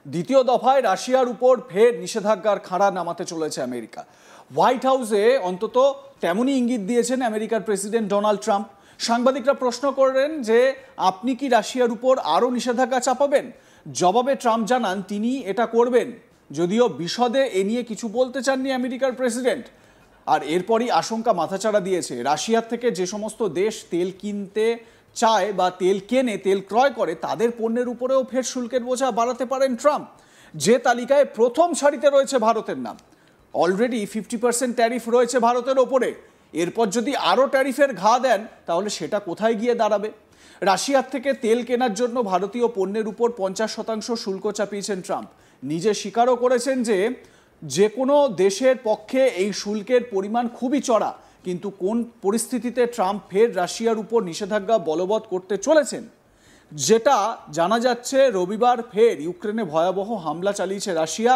দ্বিতীয় দফায় রাশিয়ার উপর ফের নিষেধাজ্ঞার খাড়া নামাতে চলেছে আমেরিকা। হোয়াইট হাউসে অন্তত তেমনই ইঙ্গিত দিয়েছেন আমেরিকার প্রেসিডেন্ট ডোনাল্ড ট্রাম্প। সাংবাদিকরা প্রশ্ন করেন যে আপনি কি রাশিয়ার উপর আরও নিষেধাজ্ঞা চাপাবেন? জবাবে ট্রাম্প জানান তিনি এটা করবেন, যদিও বিশদে এ নিয়ে কিছু বলতে চাননি আমেরিকার প্রেসিডেন্ট। আর এরপরই আশঙ্কা মাথাচাড়া দিয়েছে, রাশিয়ার থেকে যে সমস্ত দেশ তেল কিনতে চায় বা তেল কেনে, তেল ক্রয় করে, তাদের পণ্যের উপরেও ফের শুল্কের বোঝা বাড়াতে পারেন ট্রাম্প। যে তালিকায় প্রথম সারিতে রয়েছে ভারতের নাম। অলরেডি 50% ট্যারিফ রয়েছে ভারতের ওপরে। এরপর যদি আরও ট্যারিফের ঘা দেন তাহলে সেটা কোথায় গিয়ে দাঁড়াবে? রাশিয়ার থেকে তেল কেনার জন্য ভারতীয় পণ্যের উপর 50% শুল্ক চাপিয়েছেন ট্রাম্প। নিজে স্বীকারও করেছেন যে কোনো দেশের পক্ষে এই শুল্কের পরিমাণ খুবই চড়া। কিন্তু কোন পরিস্থিতিতে ট্রাম্প ফের রাশিয়ার উপর নিষেধাজ্ঞা বলবৎ করতে চলেছেন, যেটা জানা যাচ্ছে, রবিবার ফের ইউক্রেনে ভয়াবহ হামলা চালিয়েছে রাশিয়া।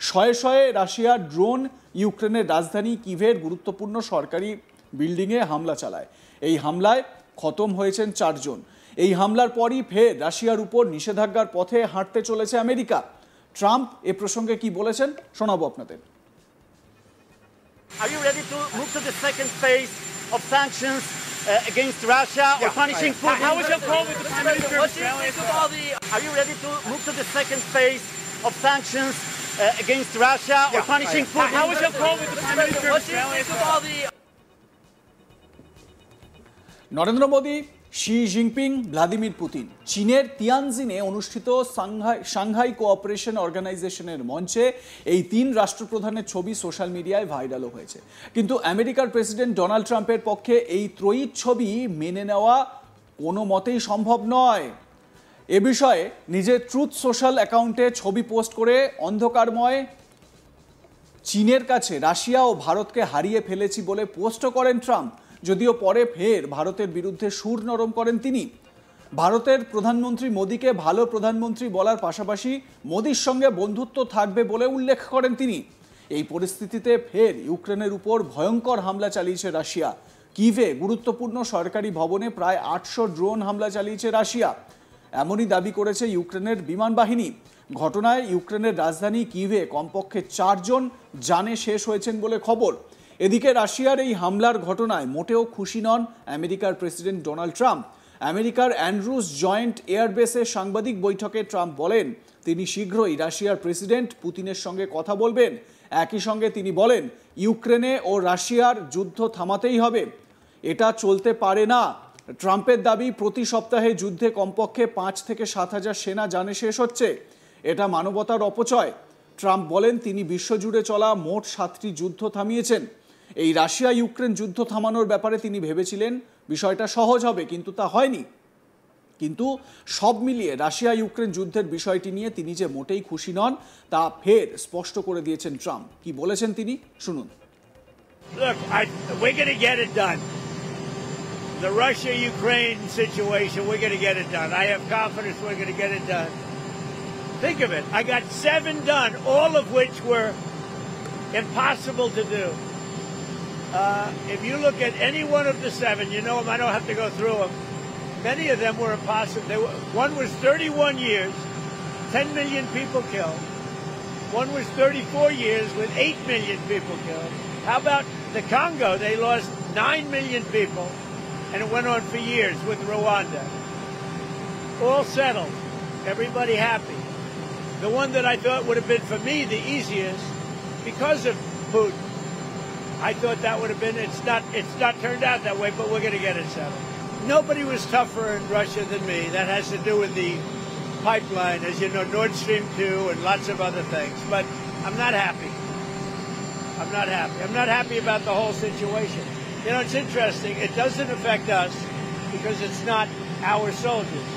শয়ে শয়ে রাশিয়ার ড্রোন ইউক্রেনের রাজধানী কিভের গুরুত্বপূর্ণ সরকারি বিল্ডিংয়ে হামলা চালায়। এই হামলায় খতম হয়েছেন 4 জন। এই হামলার পরই ফের রাশিয়ার উপর নিষেধাজ্ঞার পথে হাঁটতে চলেছে আমেরিকা। ট্রাম্প এ প্রসঙ্গে কি বলেছেন শোনাবো আপনাদের। Are you ready to move to the second phase of sanctions against Russia or punishing Putin? How was your call with the Prime Minister of Australia? Are you ready to move to the second phase of sanctions against Russia or punishing Putin? How was your call with the Prime Minister of Australia? Narendra Modi, Xi Jinping, Vladimir Putin চীনের তিয়ানজিনে অনুষ্ঠিত Shanghai cooperation অর্গানাইজেশনের মঞ্চে এই 3 রাষ্ট্রপ্রধানের ছবি social মিডিয়ায় ভাইরালও হয়েছে। কিন্তু আমেরিকার প্রেসিডেন্ট ডোনাল্ড ট্রাম্পের পক্ষে এই ত্রয়ীর ছবি মেনে নেওয়া কোনো মতেই সম্ভব নয়। এ বিষয়ে নিজের ট্রুথ সোশ্যাল অ্যাকাউন্টে ছবি পোস্ট করে অন্ধকারময় চীনের কাছে রাশিয়া ও ভারতকে হারিয়ে ফেলেছি বলে পোস্টও করেন ট্রাম্প। যদিও পরে ফের ভারতের বিরুদ্ধে সুর নরম করেন তিনি। ভারতের প্রধানমন্ত্রী মোদীকে ভালো প্রধানমন্ত্রী বলার পাশাপাশি মোদীর সঙ্গে বন্ধুত্ব থাকবে বলে উল্লেখ করেন তিনি। এই পরিস্থিতিতে ফের ইউক্রেনের উপর ভয়ঙ্কর হামলা চালিয়েছে রাশিয়া। কিভে গুরুত্বপূর্ণ সরকারি ভবনে প্রায় 800 ড্রোন হামলা চালিয়েছে রাশিয়া, এমনই দাবি করেছে ইউক্রেনের বিমান বাহিনী। ঘটনায় ইউক্রেনের রাজধানী কিভে কমপক্ষে 4 জন জানে শেষ হয়েছেন বলে খবর। এদিকে রাশিয়ার এই হামলার ঘটনায় মোটেও খুশি নন আমেরিকার প্রেসিডেন্ট ডোনাল্ড ট্রাম্প। আমেরিকার অ্যান্ড্রুজ জয়েন্ট এয়ারবেসে সাংবাদিক বৈঠকে ট্রাম্প বলেন তিনি শীঘ্রই রাশিয়ার প্রেসিডেন্ট পুতিনের সঙ্গে কথা বলবেন। একই সঙ্গে তিনি বলেন ইউক্রেনে ও রাশিয়ার যুদ্ধ থামাতেই হবে, এটা চলতে পারে না। ট্রাম্পের দাবি প্রতি সপ্তাহে যুদ্ধে কমপক্ষে 5 থেকে 7 হাজার সেনা জানে শেষ হচ্ছে, এটা মানবতার অপচয়। ট্রাম্প বলেন তিনি বিশ্বজুড়ে চলা মোট 7টি যুদ্ধ থামিয়েছেন। এই রাশিয়া ইউক্রেন যুদ্ধ থামানোর ব্যাপারে তিনি ভেবেছিলেন বিষয়টা সহজ হবে, কিন্তু তা হয়নি। কিন্তু সব মিলিয়ে রাশিয়া ইউক্রেন যুদ্ধের বিষয়টি নিয়ে তিনি যে মোটেই খুশি নন তা ফের স্পষ্ট করে দিয়েছেন ট্রাম্প। কি বলেছেন তিনি শুনুন। Look, we're going to get it done. The Russia-Ukraine situation, we're going to get it done. I have confidence we're going to get it done. Think of it. I got 7 done, all of which were impossible to do. If you look at any one of the 7, you know them, I don't have to go through them. Many of them were impossible. One was 31 years, 10 million people killed. One was 34 years with 8 million people killed. How about the Congo? They lost 9 million people, and it went on for years with Rwanda. All settled. Everybody happy. The one that I thought would have been, for me, the easiest, because of Putin, I thought that would have been, it's not turned out that way, but we're going to get it settled. Nobody was tougher in Russia than me. That has to do with the pipeline, as you know, Nord Stream 2 and lots of other things. But I'm not happy. I'm not happy. I'm not happy about the whole situation. You know, it's interesting. It doesn't affect us because it's not our soldiers.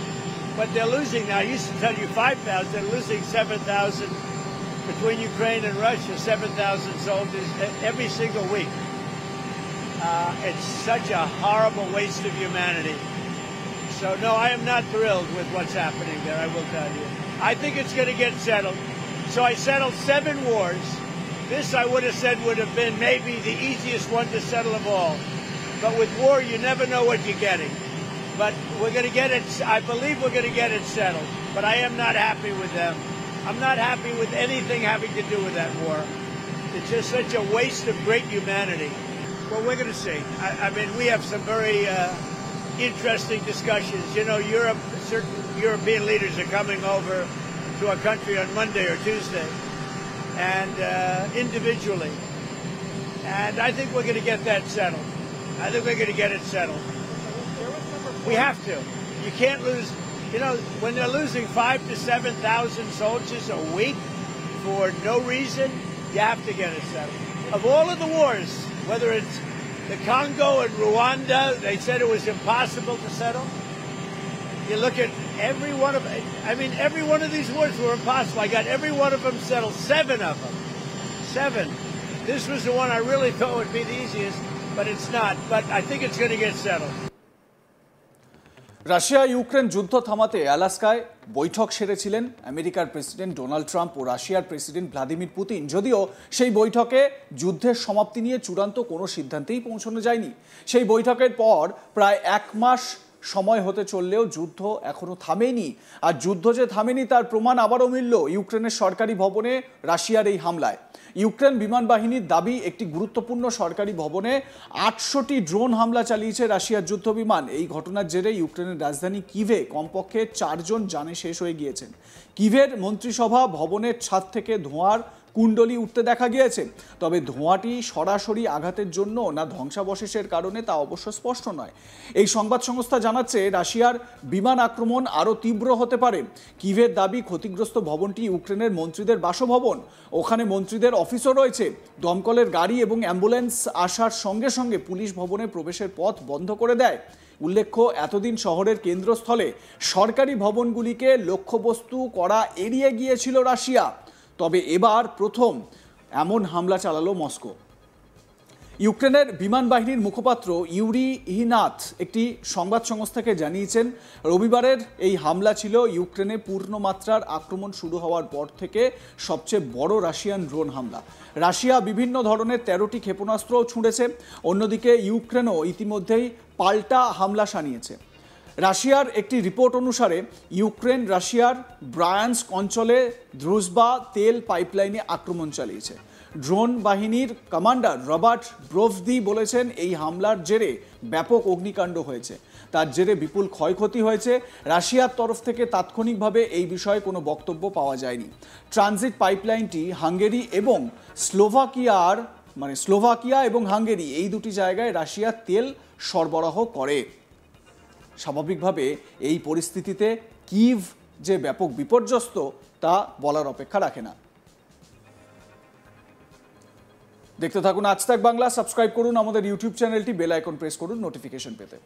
But they're losing now. I used to tell you 5,000. They're losing 7,000 between Ukraine and Russia, 7,000 soldiers every single week. It's such a horrible waste of humanity. So, no, I am not thrilled with what's happening there, I will tell you. I think it's going to get settled. So I settled 7 wars. This, I would have said, would have been maybe the easiest one to settle of all. But with war, you never know what you're getting. But we're going to get it, I believe we're going to get it settled. But I am not happy with them. I'm not happy with anything having to do with that war. It's just such a waste of great humanity. Well, we're going to see. I mean, we have some very interesting discussions. You know, certain European leaders are coming over to our country on Monday or Tuesday, and individually. And I think we're going to get that settled. I think we're going to get it settled. We have to. You can't lose. You know, when they're losing 5,000 to 7,000 soldiers a week for no reason, you have to get it settled. Of all of the wars, whether it's the Congo and Rwanda, they said it was impossible to settle. You look at every one of these wars were impossible. I got every one of them settled, 7 of them. 7. This was the one I really thought would be the easiest, but it's not. But I think it's going to get settled. Russia Ukraine যুদ্ধ থামাতে আলাস্কায় বৈঠক সেরেছিলেন আমেরিকার president Donald Trump ও রাশিয়ার president Vladimir Putin. যদিও সেই বৈঠকে যুদ্ধের সমাপ্তি নিয়ে চূড়ান্ত কোনো সিদ্ধান্তেই পৌঁছানো যায়নি। সেই বৈঠকের পর প্রায় 1 মাস সময় হতে চললেও যুদ্ধ এখনো থামেনি। আর যুদ্ধ যে থামেনি তার প্রমাণ আবারও মিলল ইউক্রেনের সরকারি ভবনে রাশিয়ার এই হামলায়। ইউক্রেন বিমান বাহিনীর দাবি, একটি গুরুত্বপূর্ণ সরকারি ভবনে 800টি ড্রোন হামলা চালিয়েছে রাশিয়ার যুদ্ধ বিমান। এই ঘটনার জেরে ইউক্রেনের রাজধানী কিভে কমপক্ষে 4 জন জানে শেষ হয়ে গিয়েছেন। কিভের মন্ত্রিসভা ভবনের ছাদ থেকে ধোঁয়ার কুণ্ডলি উঠতে দেখা গিয়েছে। তবে ধোঁয়াটি সরাসরি আঘাতের জন্য না ধ্বংসাবশেষের কারণে তা অবশ্য স্পষ্ট নয়। এই সংবাদ সংস্থা জানাচ্ছে রাশিয়ার বিমান আক্রমণ আরও তীব্র হতে পারে। কিভের দাবি, ক্ষতিগ্রস্ত ভবনটি ইউক্রেনের মন্ত্রীদের বাসভবন। ওখানে মন্ত্রীদের অফিসও রয়েছে। দমকলের গাড়ি এবং অ্যাম্বুলেন্স আসার সঙ্গে সঙ্গে পুলিশ ভবনে প্রবেশের পথ বন্ধ করে দেয়। উল্লেখ্য, এতদিন শহরের কেন্দ্রস্থলে সরকারি ভবনগুলিকে লক্ষ্যবস্তু করা এড়িয়ে গিয়েছিল রাশিয়া। তবে এবার প্রথম এমন হামলা চালালো মস্কো। ইউক্রেনের বিমান বাহিনীর মুখপাত্র ইউরি ইহিনাথ একটি সংবাদ সংস্থাকে জানিয়েছেন, রবিবারের এই হামলা ছিল ইউক্রেনে পূর্ণমাত্রার আক্রমণ শুরু হওয়ার পর থেকে সবচেয়ে বড় রাশিয়ান ড্রোন হামলা। রাশিয়া বিভিন্ন ধরনের 13টি ক্ষেপণাস্ত্রও ছুঁড়েছে। অন্যদিকে ইউক্রেনও ইতিমধ্যেই পাল্টা হামলা শানিয়েছে। রাশিয়ার একটি রিপোর্ট অনুসারে ইউক্রেন রাশিয়ার ব্রায়ান্স্ক অঞ্চলে দ্রুজবা তেল পাইপলাইনে আক্রমণ চালিয়েছে। ড্রোন বাহিনীর কমান্ডার রবার্ট ব্রোভদি বলেছেন, এই হামলার জেরে ব্যাপক অগ্নিকাণ্ড হয়েছে, তার জেরে বিপুল ক্ষয়ক্ষতি হয়েছে। রাশিয়ার তরফ থেকে তাৎক্ষণিকভাবে এই বিষয়ে কোনো বক্তব্য পাওয়া যায়নি। ট্রানজিট পাইপলাইনটি হাঙ্গেরি এবং স্লোভাকিয়া এবং হাঙ্গেরি এই দুটি জায়গায় রাশিয়া তেল সরবরাহ করে। স্বাভাবিকভাবে এই পরিস্থিতিতে কিভ যে ব্যাপক বিপর্যস্ত তা বলার অপেক্ষা রাখে না। দেখতে থাকুন আজ তাক বাংলা। সাবস্ক্রাইব করুন আমাদের ইউটিউব চ্যানেলটি, বেল আইকন প্রেস করুন নোটিফিকেশন পেতে।